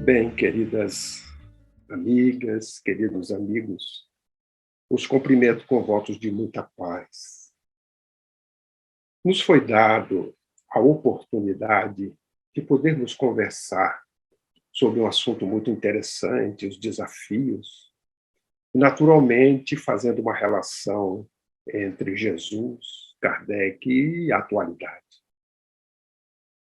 Bem, queridas amigas, queridos amigos, os cumprimento com votos de muita paz. Nos foi dado a oportunidade de podermos conversar sobre um assunto muito interessante, os desafios, naturalmente fazendo uma relação entre Jesus, Kardec e a atualidade.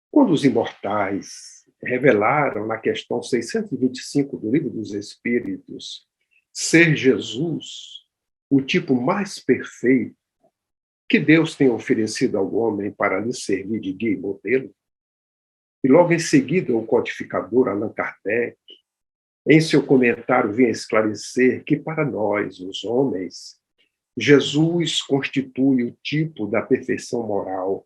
Quando os imortais revelaram na questão 625 do Livro dos Espíritos ser Jesus o tipo mais perfeito que Deus tem oferecido ao homem para lhe servir de guia e modelo, e logo em seguida o codificador Allan Kardec, em seu comentário, vinha esclarecer que para nós, os homens, Jesus constitui o tipo da perfeição moral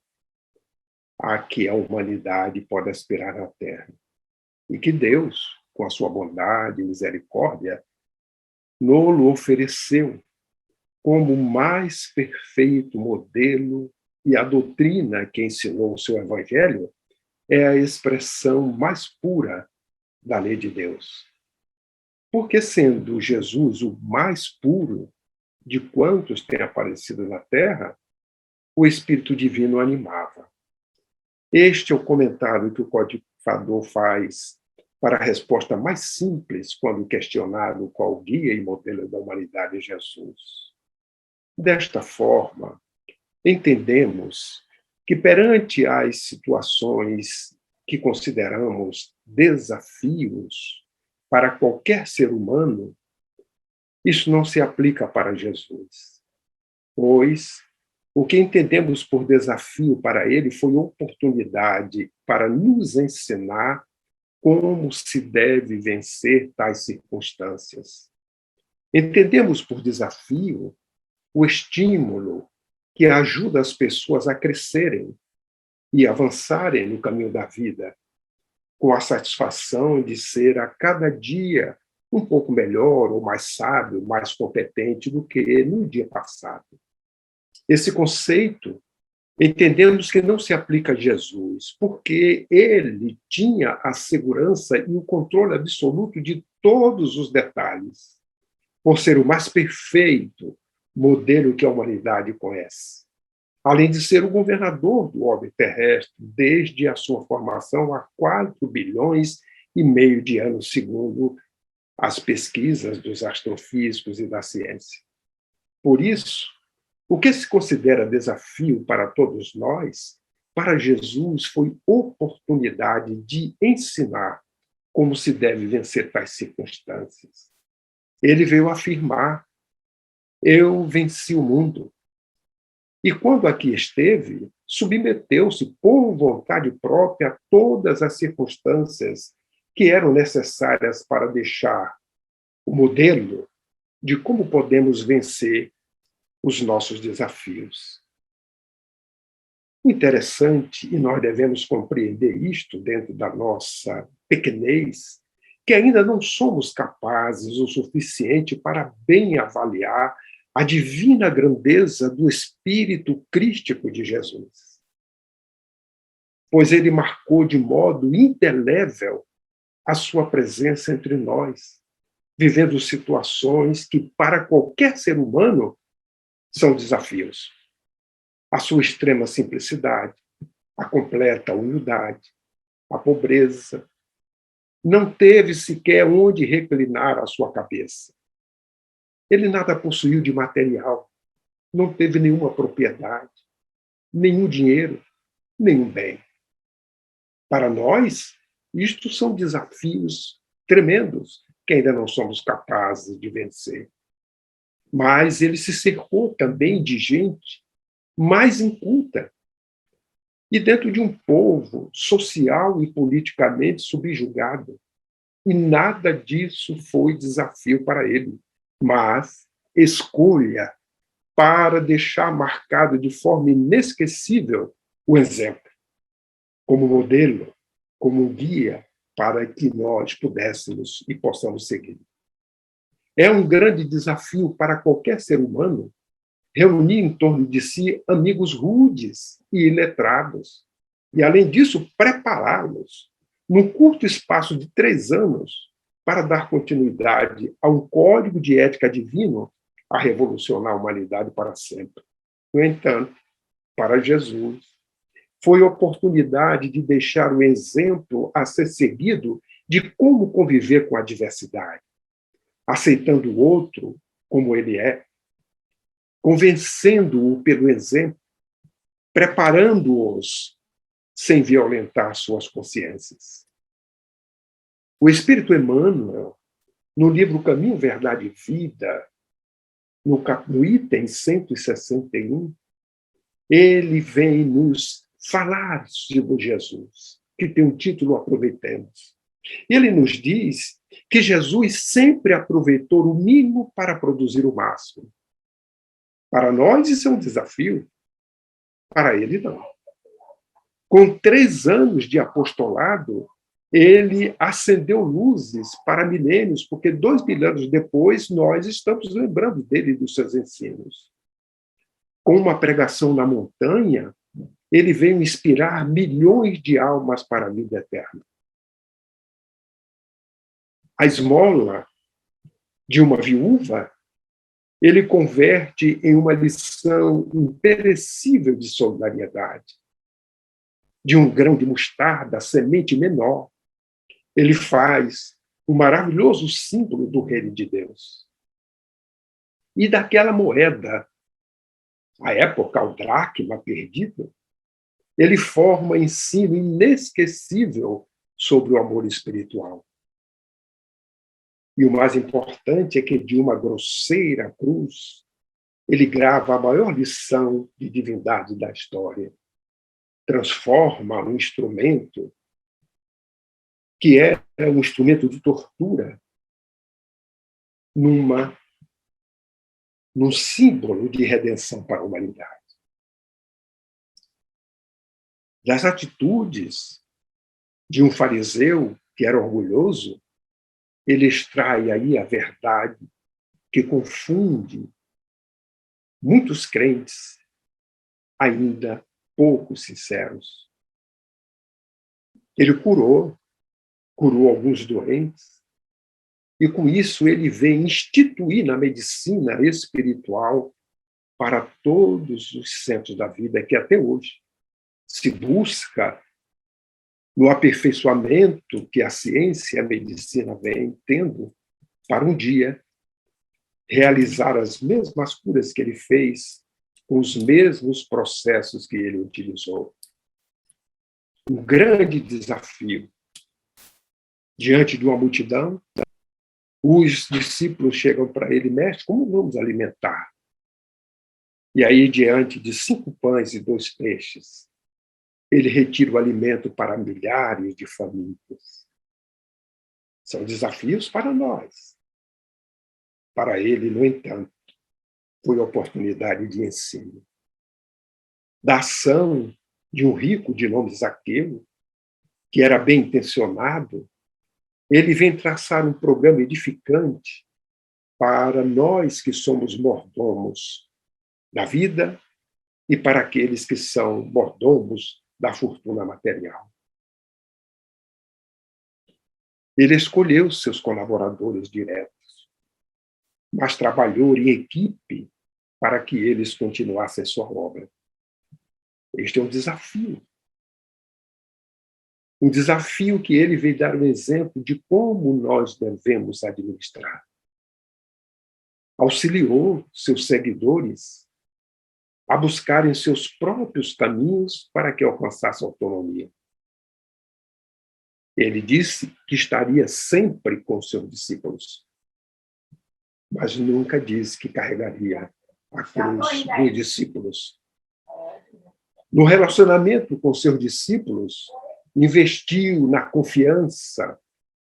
a que a humanidade pode aspirar na Terra. E que Deus, com a sua bondade e misericórdia, nos ofereceu como o mais perfeito modelo, e a doutrina que ensinou o seu Evangelho é a expressão mais pura da lei de Deus. Porque, sendo Jesus o mais puro de quantos têm aparecido na Terra, o Espírito Divino o animava. Este é o comentário que o codificador faz para a resposta mais simples quando questionado qual guia e modelo da humanidade é Jesus. Desta forma, entendemos que perante as situações que consideramos desafios para qualquer ser humano, isso não se aplica para Jesus, pois o que entendemos por desafio para ele foi oportunidade para nos ensinar como se deve vencer tais circunstâncias. Entendemos por desafio o estímulo que ajuda as pessoas a crescerem e avançarem no caminho da vida, com a satisfação de ser a cada dia um pouco melhor, ou mais sábio, mais competente do que no dia passado. Esse conceito, entendemos que não se aplica a Jesus, porque ele tinha a segurança e o controle absoluto de todos os detalhes, por ser o mais perfeito modelo que a humanidade conhece, além de ser o governador do orbe terrestre desde a sua formação há 4 bilhões e meio de anos, segundo as pesquisas dos astrofísicos e da ciência. Por isso, o que se considera desafio para todos nós, para Jesus foi oportunidade de ensinar como se deve vencer tais circunstâncias. Ele veio afirmar: eu venci o mundo. E quando aqui esteve, submeteu-se por vontade própria a todas as circunstâncias que eram necessárias para deixar o modelo de como podemos vencer os nossos desafios. O interessante, e nós devemos compreender isto dentro da nossa pequenez, que ainda não somos capazes o suficiente para bem avaliar a divina grandeza do Espírito crístico de Jesus. Pois ele marcou de modo indelével a sua presença entre nós, vivendo situações que, para qualquer ser humano, são desafios. A sua extrema simplicidade, a completa humildade, a pobreza. Não teve sequer onde reclinar a sua cabeça. Ele nada possuiu de material, não teve nenhuma propriedade, nenhum dinheiro, nenhum bem. Para nós, isto são desafios tremendos que ainda não somos capazes de vencer. Mas ele se cercou também de gente mais inculta e dentro de um povo social e politicamente subjugado. E nada disso foi desafio para ele, mas escolha para deixar marcado de forma inesquecível o exemplo, como modelo, como um guia para que nós pudéssemos e possamos seguir. É um grande desafio para qualquer ser humano reunir em torno de si amigos rudes e iletrados, e, além disso, prepará-los num curto espaço de 3 anos, para dar continuidade a um código de ética divino a revolucionar a humanidade para sempre. No entanto, para Jesus, foi oportunidade de deixar o exemplo a ser seguido de como conviver com a diversidade, aceitando o outro como ele é, convencendo-o pelo exemplo, preparando-os sem violentar suas consciências. O Espírito Emmanuel, no livro Caminho, Verdade e Vida, no item 161, ele vem nos falar sobre Jesus, que tem um título Aproveitemos. Ele nos diz que Jesus sempre aproveitou o mínimo para produzir o máximo. Para nós, isso é um desafio. Para ele, não. Com 3 anos de apostolado, ele acendeu luzes para milênios, porque 2.000 anos depois, nós estamos lembrando dele e dos seus ensinos. Com uma pregação na montanha, ele veio inspirar milhões de almas para a vida eterna. A esmola de uma viúva, ele converte em uma lição imperecível de solidariedade. De um grão de mostarda, semente menor, ele faz um maravilhoso símbolo do reino de Deus. E daquela moeda, à época, o dracma perdido, ele forma ensino inesquecível sobre o amor espiritual. E o mais importante é que, de uma grosseira cruz, ele grava a maior lição de divindade da história. Transforma um instrumento que era um instrumento de tortura num símbolo de redenção para a humanidade. Das atitudes de um fariseu que era orgulhoso, ele extrai aí a verdade que confunde muitos crentes ainda pouco sinceros. Ele curou alguns doentes, e com isso ele vem instituir na medicina espiritual para todos os centros da vida, que até hoje se busca no aperfeiçoamento que a ciência e a medicina vem tendo para um dia realizar as mesmas curas que ele fez com os mesmos processos que ele utilizou. Um grande desafio. Diante de uma multidão, os discípulos chegam para ele: mestre, como vamos alimentar? E aí, diante de 5 pães e 2 peixes, ele retira o alimento para milhares de famílias. São desafios para nós. Para ele, no entanto, foi oportunidade de ensino. Da ação de um rico de nome Zaqueu, que era bem intencionado, ele vem traçar um programa edificante para nós que somos mordomos da vida e para aqueles que são mordomos da fortuna material. Ele escolheu seus colaboradores diretos, mas trabalhou em equipe para que eles continuassem sua obra. Este é um desafio. Um desafio que ele veio dar um exemplo de como nós devemos administrar. Auxiliou seus seguidores a buscarem seus próprios caminhos para que alcançassem autonomia. Ele disse que estaria sempre com seus discípulos, mas nunca disse que carregaria a cruz dos discípulos. No relacionamento com seus discípulos, investiu na confiança,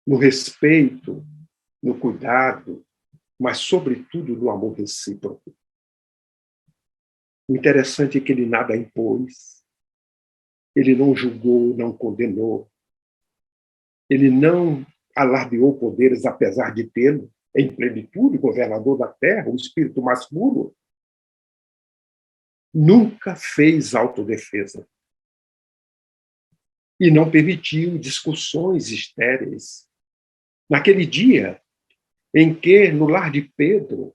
no respeito, no cuidado, mas, sobretudo, no amor recíproco. O interessante é que ele nada impôs, ele não julgou, não condenou, ele não alardeou poderes, apesar de tê-lo em plenitude, governador da terra, o espírito mais puro. Nunca fez autodefesa. e não permitiu discussões estéreis. Naquele dia em que, no lar de Pedro,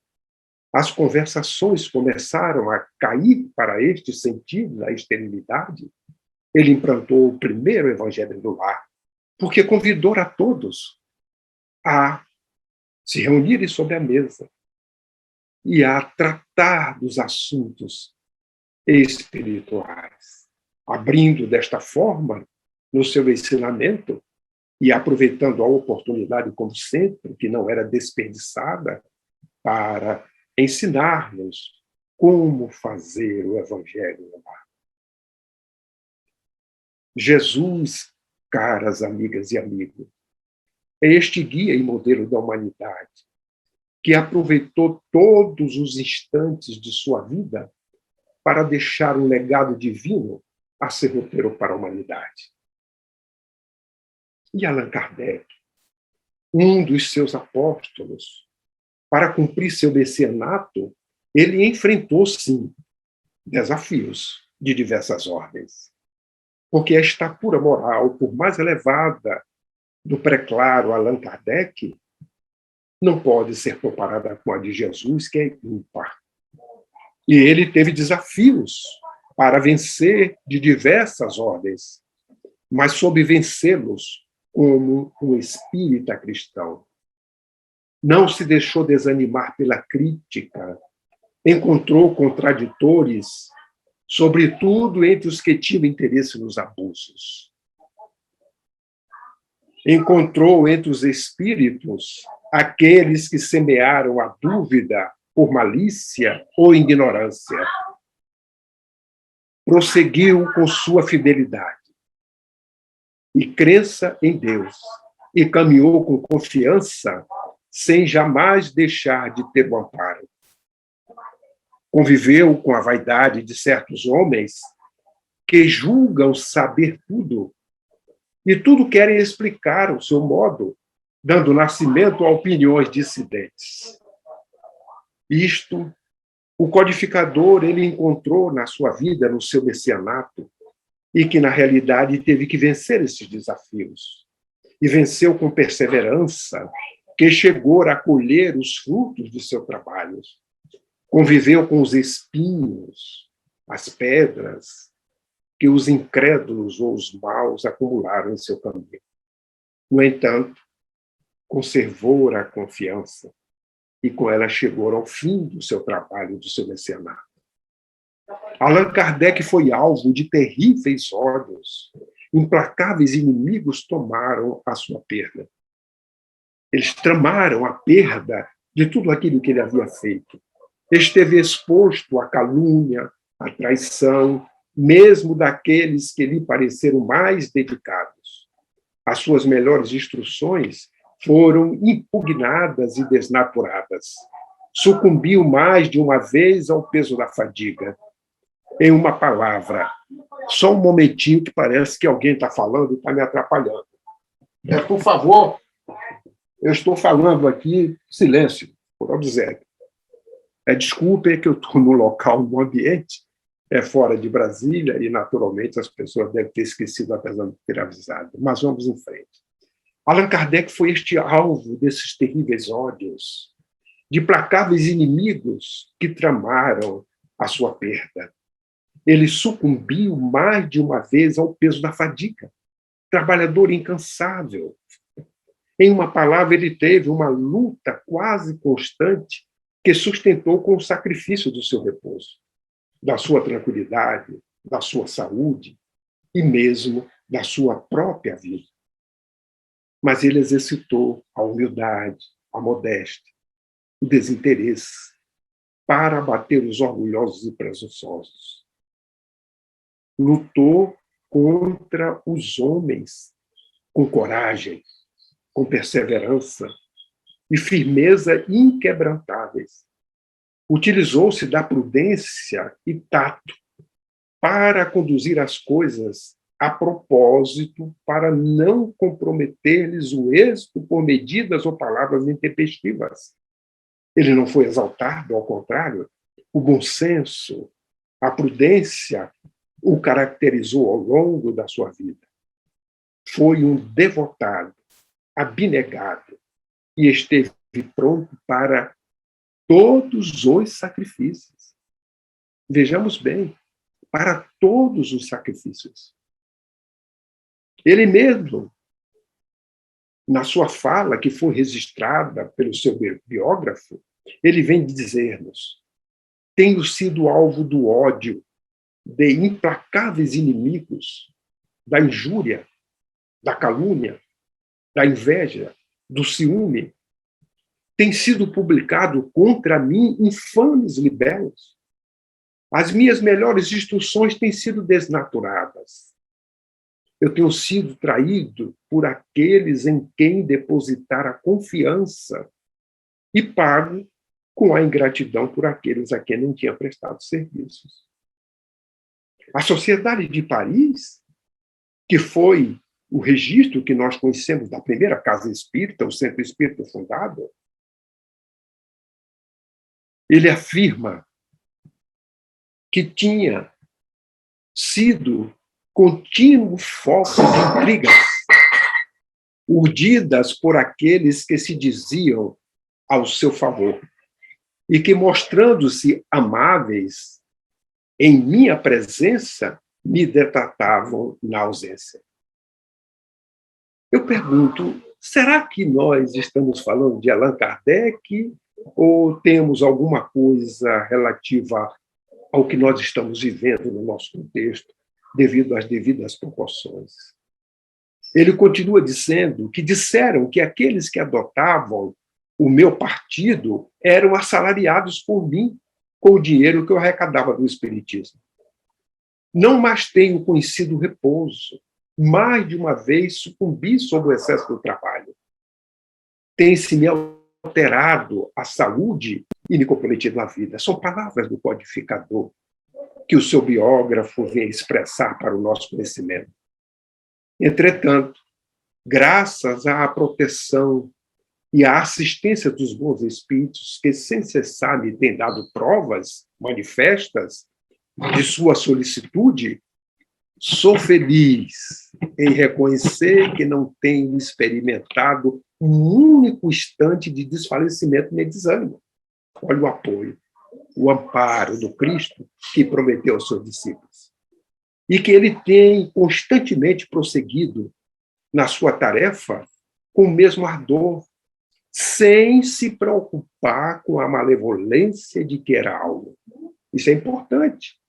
as conversações começaram a cair para este sentido da esterilidade, ele implantou o primeiro evangelho do lar, porque convidou a todos a se reunirem sobre a mesa e a tratar dos assuntos espirituais, abrindo desta forma, no seu ensinamento, e aproveitando a oportunidade, como sempre, que não era desperdiçada, para ensinar-nos como fazer o evangelho no lar. Jesus, caras amigas e amigos, é este guia e modelo da humanidade, que aproveitou todos os instantes de sua vida para deixar um legado divino a ser roteiro para a humanidade. E Allan Kardec, um dos seus apóstolos, para cumprir seu messianato, ele enfrentou, sim, desafios de diversas ordens. Porque a estatura moral, por mais elevada do preclaro Allan Kardec, não pode ser comparada com a de Jesus, que é ímpar. E ele teve desafios para vencer de diversas ordens, mas soube vencê-los como um espírita cristão. Não se deixou desanimar pela crítica, encontrou contraditores, sobretudo entre os que tinham interesse nos abusos. Encontrou entre os espíritos aqueles que semearam a dúvida por malícia ou ignorância. Prosseguiu com sua fidelidade e crença em Deus, e caminhou com confiança, sem jamais deixar de ter o amparo. Conviveu com a vaidade de certos homens que julgam saber tudo e tudo querem explicar o seu modo, dando nascimento a opiniões dissidentes. Isto, o codificador, ele encontrou na sua vida, no seu messianato, e que, na realidade, teve que vencer esses desafios. E venceu com perseverança, que chegou a colher os frutos de seu trabalho. Conviveu com os espinhos, as pedras, que os incrédulos ou os maus acumularam em seu caminho. No entanto, conservou a confiança e com ela chegou ao fim do seu trabalho, do seu messianato. Allan Kardec foi alvo de terríveis ódios. Implacáveis inimigos tomaram a sua perda. Eles tramaram a perda de tudo aquilo que ele havia feito. Esteve exposto à calúnia, à traição, mesmo daqueles que lhe pareceram mais dedicados. As suas melhores instruções foram impugnadas e desnaturadas. Sucumbiu mais de uma vez ao peso da fadiga. Em uma palavra, só um momentinho que parece que alguém está falando e está me atrapalhando. Por favor, eu estou falando aqui, silêncio, por obséquio. Desculpe que eu estou no local, no ambiente, fora de Brasília, e naturalmente as pessoas devem ter esquecido, apesar de ter avisado. Mas vamos em frente. Allan Kardec foi este alvo desses terríveis ódios, de implacáveis inimigos que tramaram a sua perda. Ele sucumbiu mais de uma vez ao peso da fadiga. Trabalhador incansável. Em uma palavra, ele teve uma luta quase constante que sustentou com o sacrifício do seu repouso, da sua tranquilidade, da sua saúde e mesmo da sua própria vida. Mas ele exercitou a humildade, a modéstia, o desinteresse para abater os orgulhosos e presunçosos. Lutou contra os homens com coragem, com perseverança e firmeza inquebrantáveis. Utilizou-se da prudência e tato para conduzir as coisas a propósito, para não comprometer-lhes o êxito por medidas ou palavras intempestivas. Ele não foi exaltado, ao contrário, o bom senso, a prudência o caracterizou ao longo da sua vida. foi um devotado, abnegado, e esteve pronto para todos os sacrifícios. Vejamos bem, para todos os sacrifícios. Ele mesmo, na sua fala, que foi registrada pelo seu biógrafo, ele vem dizer-nos: tenho sido alvo do ódio de implacáveis inimigos, da injúria, da calúnia, da inveja, do ciúme. Tem sido publicado contra mim infames libelos. As minhas melhores instruções têm sido desnaturadas. Eu tenho sido traído por aqueles em quem depositar a confiança e pago com a ingratidão por aqueles a quem não tinha prestado serviços. A Sociedade de Paris, que foi o registro que nós conhecemos da primeira casa espírita, o Centro Espírita fundado, ele afirma que tinha sido contínuo foco de intrigas urdidas por aqueles que se diziam ao seu favor e que, mostrando-se amáveis em minha presença, me detratavam na ausência. Eu pergunto, será que nós estamos falando de Allan Kardec ou temos alguma coisa relativa ao que nós estamos vivendo no nosso contexto, devido às devidas proporções? Ele continua dizendo que disseram que aqueles que adotavam o meu partido eram assalariados por mim com o dinheiro que eu arrecadava do Espiritismo. Não mais tenho conhecido repouso. Mais de uma vez sucumbi sob o excesso do trabalho. Tem-se me alterado a saúde e me comprometido a vida. São palavras do codificador que o seu biógrafo vem expressar para o nosso conhecimento. Entretanto, graças à proteção e à assistência dos bons espíritos, que sem cessar me têm dado provas manifestas de sua solicitude, sou feliz em reconhecer que não tenho experimentado um único instante de desfalecimento nem desânimo. Olha o apoio, o amparo do Cristo que prometeu aos seus discípulos. E que ele tem constantemente prosseguido na sua tarefa com o mesmo ardor, sem se preocupar com a malevolência de que era alvo. Isso é importante,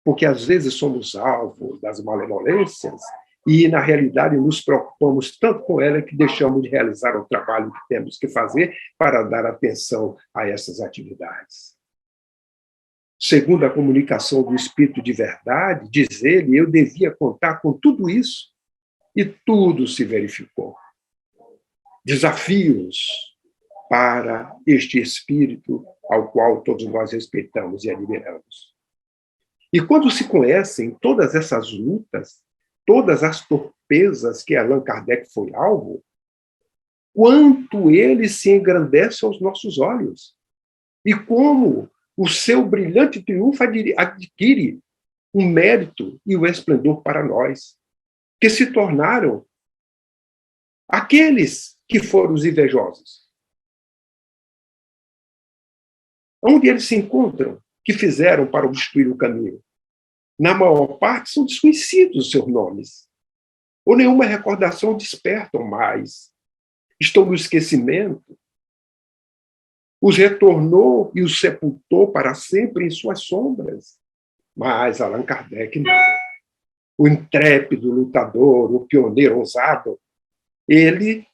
porque às vezes somos alvo das malevolências e, na realidade, nos preocupamos tanto com ela que deixamos de realizar o trabalho que temos que fazer para dar atenção a essas atividades. Segundo a comunicação do Espírito de Verdade, diz ele, eu devia contar com tudo isso e tudo se verificou. Desafios para este Espírito ao qual todos nós respeitamos e admiramos. E quando se conhecem todas essas lutas, todas as torpezas que Allan Kardec foi alvo, quanto ele se engrandece aos nossos olhos e como o seu brilhante triunfo adquire um mérito e um esplendor para nós, que se tornaram aqueles que foram os invejosos. Onde eles se encontram, que fizeram para obstruir o caminho? Na maior parte, são desconhecidos os seus nomes, ou nenhuma recordação despertam mais. Estão no esquecimento. Os retornou e os sepultou para sempre em suas sombras. Mas Allan Kardec não. O intrépido lutador, o pioneiro ousado, ele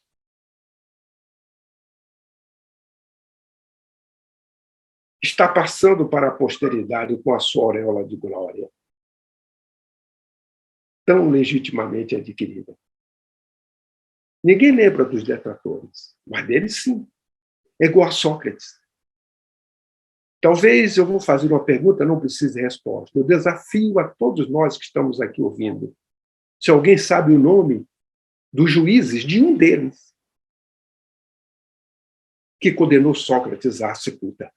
está passando para a posteridade com a sua auréola de glória, tão legitimamente adquirida. Ninguém lembra dos detratores, mas dele sim. É igual a Sócrates. Talvez eu vou fazer uma pergunta, não precise de resposta. Eu desafio a todos nós que estamos aqui ouvindo. Se alguém sabe o nome dos juízes de um deles que condenou Sócrates à sepultura.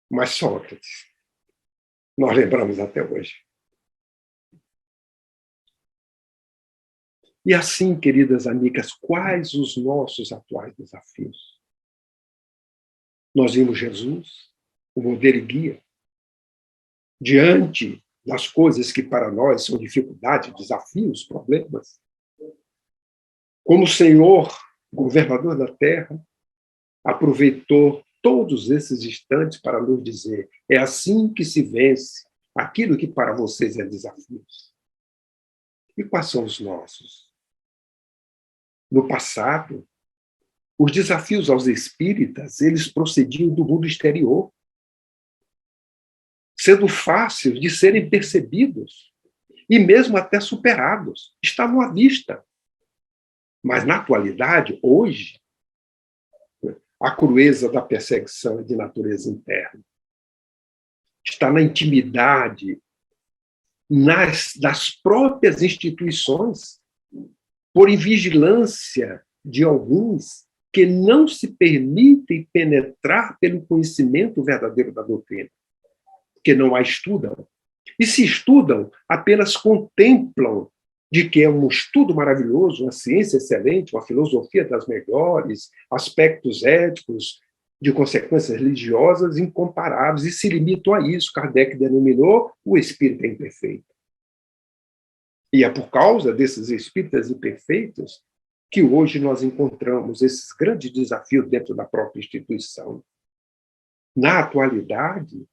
Mas Sócrates, nós lembramos até hoje. E assim, queridas amigas, quais os nossos atuais desafios? Nós vimos Jesus, o modelo e guia, diante das coisas que para nós são dificuldades, desafios, problemas. Como o Senhor, governador da terra, aproveitou todos esses instantes para nos dizer: é assim que se vence aquilo que para vocês é desafios. E quais são os nossos? No passado, os desafios aos espíritas, eles procediam do mundo exterior, sendo fáceis de serem percebidos e mesmo até superados. Estavam à vista. Mas, na atualidade, hoje, a crueza da perseguição é de natureza interna. Está na intimidade das próprias instituições, por invigilância de alguns que não se permitem penetrar pelo conhecimento verdadeiro da doutrina, que não a estudam. E se estudam, apenas contemplam de que é um estudo maravilhoso, uma ciência excelente, uma filosofia das melhores, aspectos éticos, de consequências religiosas incomparáveis, e se limitam a isso. Kardec denominou o espírito imperfeito. E é por causa desses espíritas imperfeitos que hoje nós encontramos esses grandes desafios dentro da própria instituição. Na atualidade,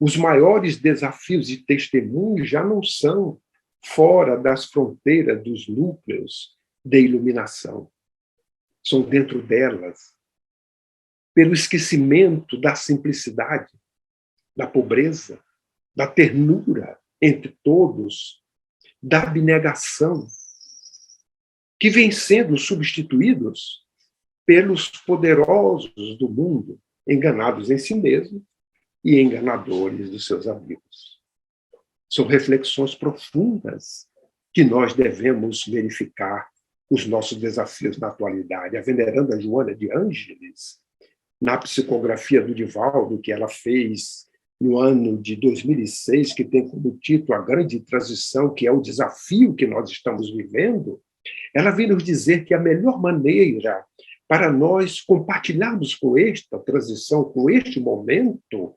os maiores desafios de testemunho já não são fora das fronteiras dos núcleos de iluminação. São dentro delas, pelo esquecimento da simplicidade, da pobreza, da ternura entre todos, da abnegação, que vêm sendo substituídos pelos poderosos do mundo, enganados em si mesmos e enganadores dos seus amigos. São reflexões profundas que nós devemos verificar os nossos desafios na atualidade. A veneranda Joana de Ângeles, na psicografia do Divaldo, que ela fez no ano de 2006, que tem como título A Grande Transição, que é o desafio que nós estamos vivendo, ela vem nos dizer que a melhor maneira para nós compartilharmos com esta transição, com este momento,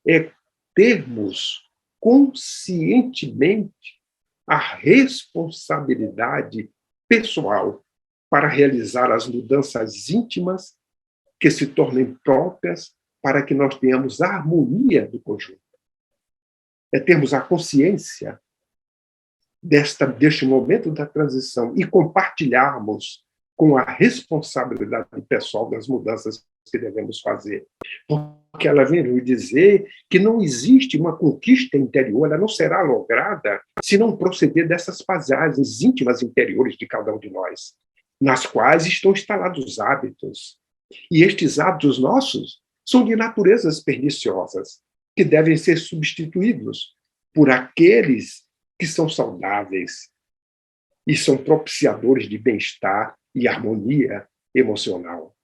é termos conscientemente a responsabilidade pessoal para realizar as mudanças íntimas que se tornem próprias para que nós tenhamos a harmonia do conjunto. É termos a consciência deste momento da transição e compartilharmos com a responsabilidade pessoal das mudanças que devemos fazer. Porque ela vem nos dizer que não existe uma conquista interior, ela não será lograda se não proceder dessas passagens íntimas interiores de cada um de nós, nas quais estão instalados hábitos. E estes hábitos nossos são de naturezas perniciosas, que devem ser substituídos por aqueles que são saudáveis e são propiciadores de bem-estar e harmonia emocional.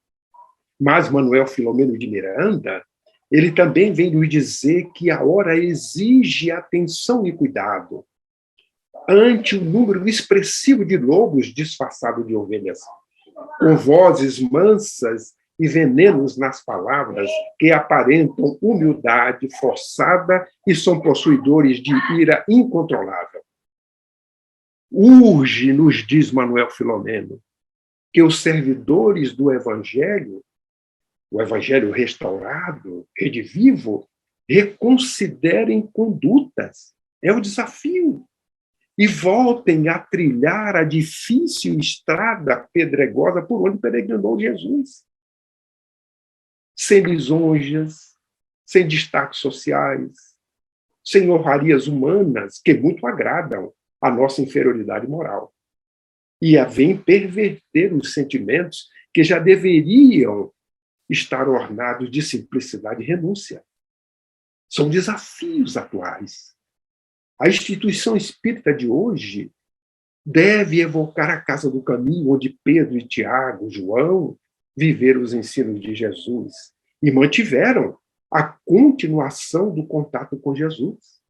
Mas Manuel Filomeno de Miranda, ele também vem nos dizer que a hora exige atenção e cuidado ante o número expressivo de lobos disfarçados de ovelhas, com vozes mansas e venenos nas palavras que aparentam humildade forçada e são possuidores de ira incontrolável. Urge, nos diz Manuel Filomeno, que os servidores do Evangelho, o Evangelho restaurado, redivivo, reconsiderem condutas. É o desafio. E voltem a trilhar a difícil estrada pedregosa por onde peregrinou Jesus. Sem lisonjas, sem destaques sociais, sem honrarias humanas que muito agradam a nossa inferioridade moral. E vem perverter os sentimentos que já deveriam estar ornados de simplicidade e renúncia. São desafios atuais. A instituição espírita de hoje deve evocar a casa do caminho onde Pedro e Tiago, João, viveram os ensinos de Jesus e mantiveram a continuação do contato com Jesus,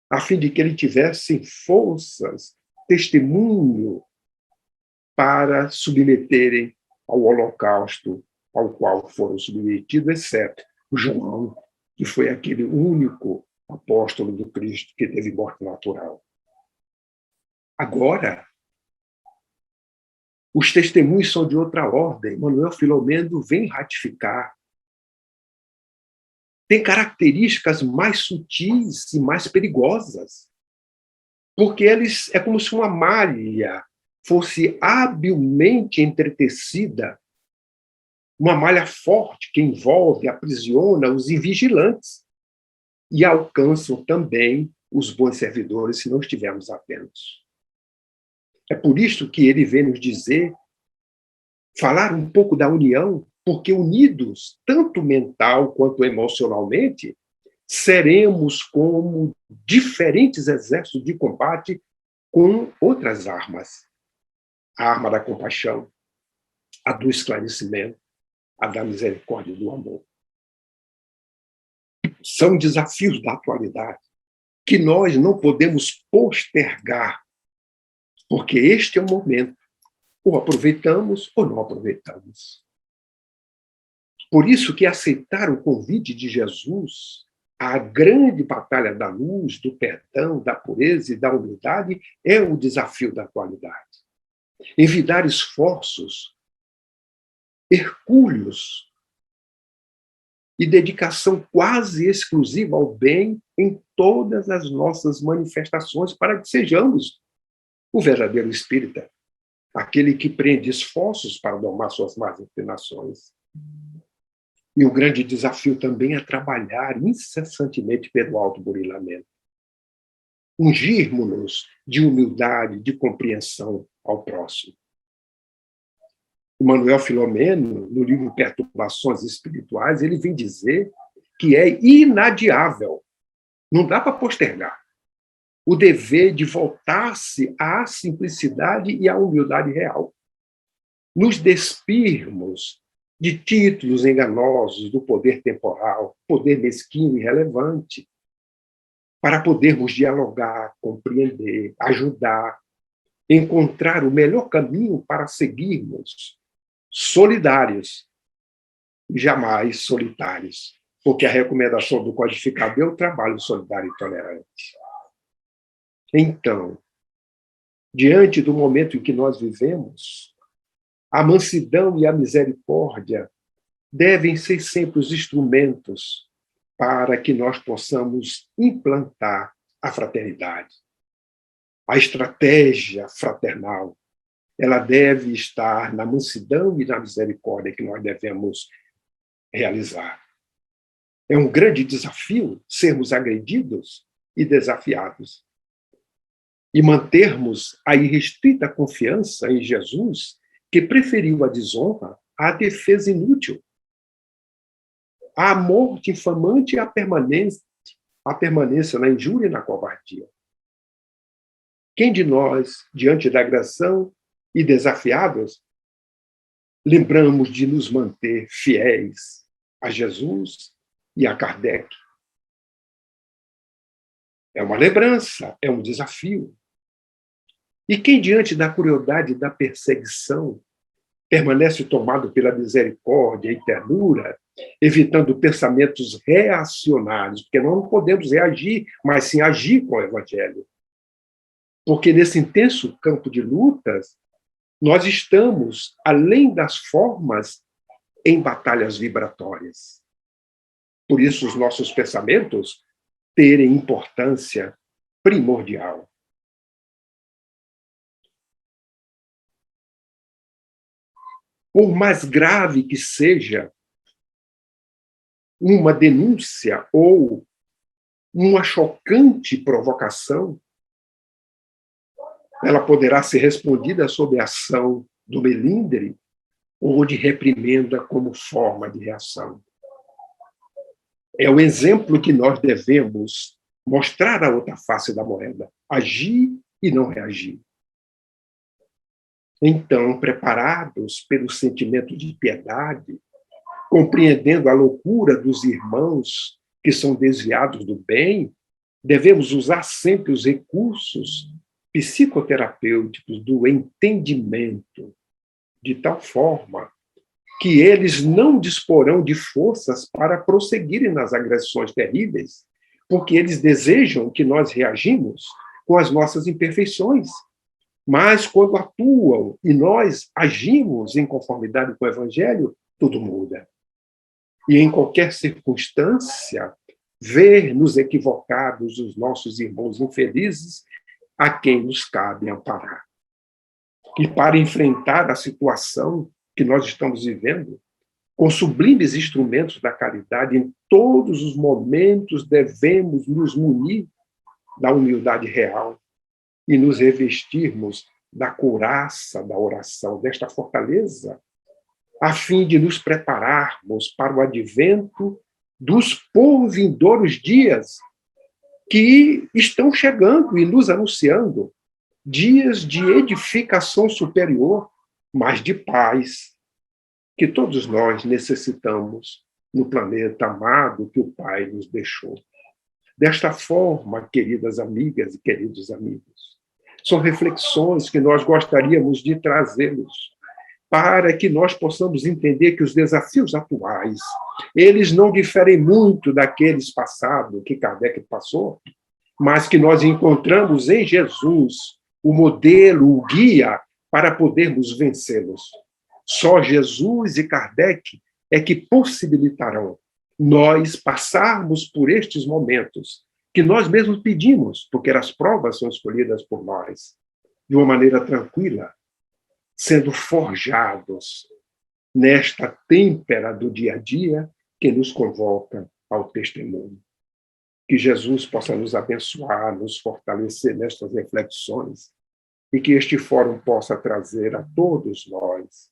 a fim de que ele tivesse forças testemunho para submeterem ao holocausto ao qual foram submetidos, exceto João, que foi aquele único apóstolo do Cristo que teve morte natural. Agora, os testemunhos são de outra ordem. Manuel Filomeno vem ratificar. Tem características mais sutis e mais perigosas, porque eles é como se uma malha fosse habilmente entretecida, uma malha forte que envolve, aprisiona os invigilantes e alcançam também os bons servidores se não estivermos atentos. É por isso que ele vem nos dizer, falar um pouco da união, porque unidos, tanto mental quanto emocionalmente, seremos como diferentes exércitos de combate com outras armas. A arma da compaixão, a do esclarecimento, a da misericórdia e do amor. São desafios da atualidade que nós não podemos postergar, porque este é o momento. Ou aproveitamos ou não aproveitamos. Por isso que aceitar o convite de Jesus à grande batalha da luz, do perdão, da pureza e da humildade é o desafio da atualidade. Envidar esforços hercúleos e dedicação quase exclusiva ao bem em todas as nossas manifestações para que sejamos o verdadeiro espírita, aquele que prende esforços para domar suas más inclinações. E o grande desafio também é trabalhar incessantemente pelo autoburilamento. Ungirmos-nos de humildade, de compreensão ao próximo. Manuel Filomeno, no livro Perturbações Espirituais, ele vem dizer que é inadiável, não dá para postergar, o dever de voltar-se à simplicidade e à humildade real. Nos despirmos de títulos enganosos do poder temporal, poder mesquinho e irrelevante, para podermos dialogar, compreender, ajudar, encontrar o melhor caminho para seguirmos solidários, jamais solitários, porque a recomendação do codificador é o trabalho solidário e tolerante. Então, diante do momento em que nós vivemos, a mansidão e a misericórdia devem ser sempre os instrumentos para que nós possamos implantar a fraternidade. A estratégia fraternal, ela deve estar na mansidão e na misericórdia que nós devemos realizar. É um grande desafio sermos agredidos e desafiados. E mantermos a irrestrita confiança em Jesus, que preferiu a desonra à defesa inútil, à morte infamante e à permanência na injúria e na covardia. Quem de nós, diante da agressão e desafiados, lembramos de nos manter fiéis a Jesus e a Kardec? É uma lembrança, é um desafio. E quem, diante da crueldade e da perseguição, permanece tomado pela misericórdia e ternura, evitando pensamentos reacionários, porque nós não podemos reagir, mas sim agir com o Evangelho. Porque nesse intenso campo de lutas, nós estamos, além das formas, em batalhas vibratórias. Por isso, os nossos pensamentos terem importância primordial. Por mais grave que seja uma denúncia ou uma chocante provocação, ela poderá ser respondida sob a ação do melindre ou de reprimenda como forma de reação. É o exemplo que nós devemos mostrar a outra face da moeda, agir e não reagir. Então, preparados pelo sentimento de piedade, compreendendo a loucura dos irmãos que são desviados do bem, devemos usar sempre os recursos psicoterapêuticos do entendimento, de tal forma que eles não disporão de forças para prosseguirem nas agressões terríveis, porque eles desejam que nós reagimos com as nossas imperfeições. Mas quando atuam e nós agimos em conformidade com o Evangelho, tudo muda. E em qualquer circunstância, ver nos equivocados os nossos irmãos infelizes, a quem nos cabe amparar. E para enfrentar a situação que nós estamos vivendo, com sublimes instrumentos da caridade, em todos os momentos devemos nos munir da humildade real e nos revestirmos da couraça da oração, desta fortaleza, a fim de nos prepararmos para o advento dos por vindouros dias que estão chegando e nos anunciando dias de edificação superior, mas de paz, que todos nós necessitamos no planeta amado que o Pai nos deixou. Desta forma, queridas amigas e queridos amigos, são reflexões que nós gostaríamos de trazê-los para que nós possamos entender que os desafios atuais, eles não diferem muito daqueles passados que Kardec passou, mas que nós encontramos em Jesus o modelo, o guia para podermos vencê-los. Só Jesus e Kardec é que possibilitarão nós passarmos por estes momentos que nós mesmos pedimos, porque as provas são escolhidas por nós, de uma maneira tranquila, sendo forjados nesta têmpera do dia a dia que nos convoca ao testemunho. Que Jesus possa nos abençoar, nos fortalecer nestas reflexões e que este fórum possa trazer a todos nós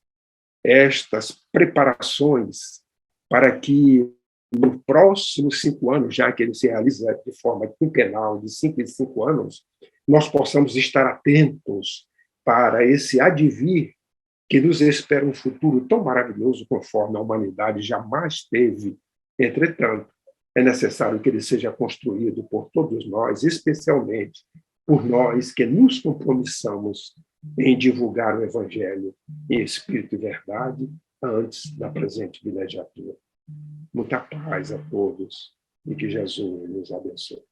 estas preparações para que nos próximos 5 anos, já que ele se realiza de forma quinquenal, de 5 em 5 anos, nós possamos estar atentos para esse advir que nos espera um futuro tão maravilhoso conforme a humanidade jamais teve. Entretanto, é necessário que ele seja construído por todos nós, especialmente por nós que nos compromissamos em divulgar o Evangelho em espírito e verdade antes da presente vilegiatura. Muita paz a todos e que Jesus nos abençoe.